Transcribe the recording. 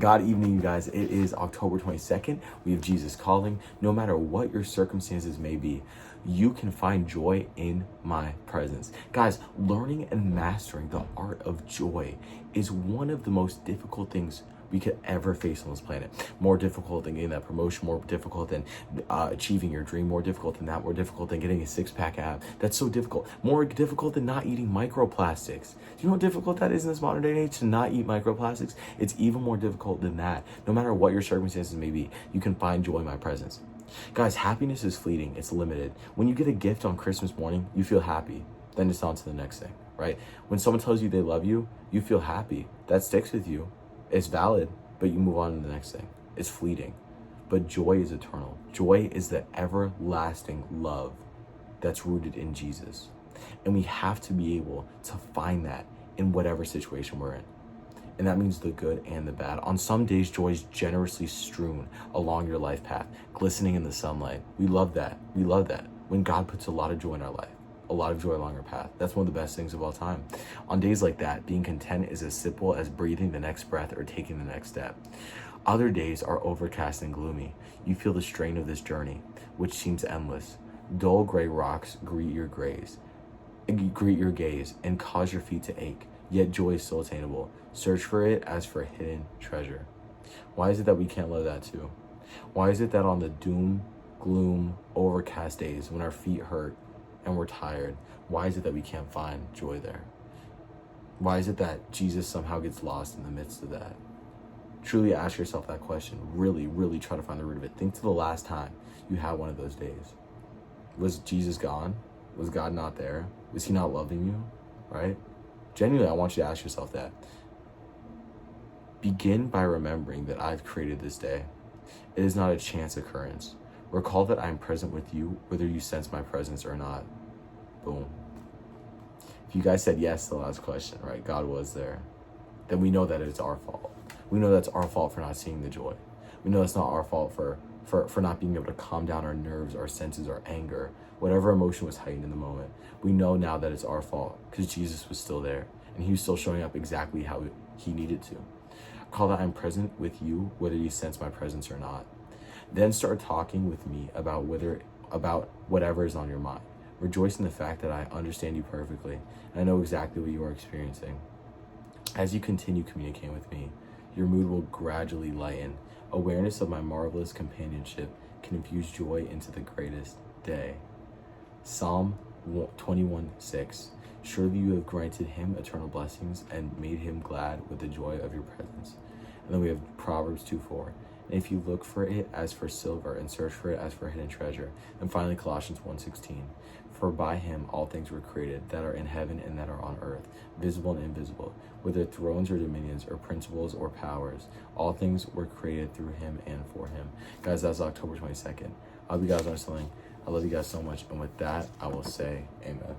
God evening, you guys. It is October 22nd. We have Jesus calling. No matter what your circumstances may be, you can find joy in my presence. Guys, learning and mastering the art of joy is one of the most difficult things we could ever face on this planet. More difficult than getting that promotion, more difficult than achieving your dream, more difficult than that, more difficult than getting a six-pack ab. That's so difficult. More difficult than not eating microplastics. Do you know how difficult that is in this modern day and age to not eat microplastics? It's even more difficult than that. No matter what your circumstances may be, you can find joy in my presence. Guys, happiness is fleeting. It's limited. When you get a gift on Christmas morning, you feel happy. Then it's on to the next thing, right? When someone tells you they love you, you feel happy. That sticks with you. It's valid, but you move on to the next thing. It's fleeting, but joy is eternal. Joy is the everlasting love that's rooted in Jesus. And we have to be able to find that in whatever situation we're in. And that means the good and the bad. On some days, joy is generously strewn along your life path, glistening in the sunlight. We love that. We love that. When God puts a lot of joy in our life, a lot of joy along our path. That's one of the best things of all time. On days like that, being content is as simple as breathing the next breath or taking the next step. Other days are overcast and gloomy. You feel the strain of this journey, which seems endless. Dull gray rocks greet your gaze and cause your feet to ache, yet joy is still attainable. Search for it as for a hidden treasure. Why is it that we can't love that too? Why is it that on the doom, gloom, overcast days when our feet hurt and we're tired, why is it that we can't find joy there? Why is it that Jesus somehow gets lost in the midst of that? Truly ask yourself that question. Really, really try to find the root of it. Think to the last time you had one of those days. Was Jesus gone? Was God not there? Was he not loving you? Right? Genuinely, I want you to ask yourself that. Begin by remembering that I've created this day. It is not a chance occurrence. Recall that I am present with you, whether you sense my presence or not. Boom. If you guys said yes to the last question, right? God was there. Then we know that it's our fault. We know that's our fault for not seeing the joy. We know it's not our fault for not being able to calm down our nerves, our senses, our anger, whatever emotion was heightened in the moment. We know now that it's our fault because Jesus was still there and he was still showing up exactly how he needed to. Call that I'm present with you, whether you sense my presence or not. Then start talking with me about whatever is on your mind. Rejoice in the fact that I understand you perfectly and I know exactly what you are experiencing. As you continue communicating with me, your mood will gradually lighten. Awareness of my marvelous companionship can infuse joy into the greatest day. Psalm 21:6. Surely you have granted him eternal blessings and made him glad with the joy of your presence. And then we have Proverbs 2:4. And if you look for it as for silver and search for it as for hidden treasure. And finally, Colossians 1:16. For by him all things were created that are in heaven and that are on earth, visible and invisible, whether thrones or dominions or principles or powers. All things were created through him and for him. Guys, that's October 22nd. I hope you guys are something. I love you guys so much. And with that, I will say amen.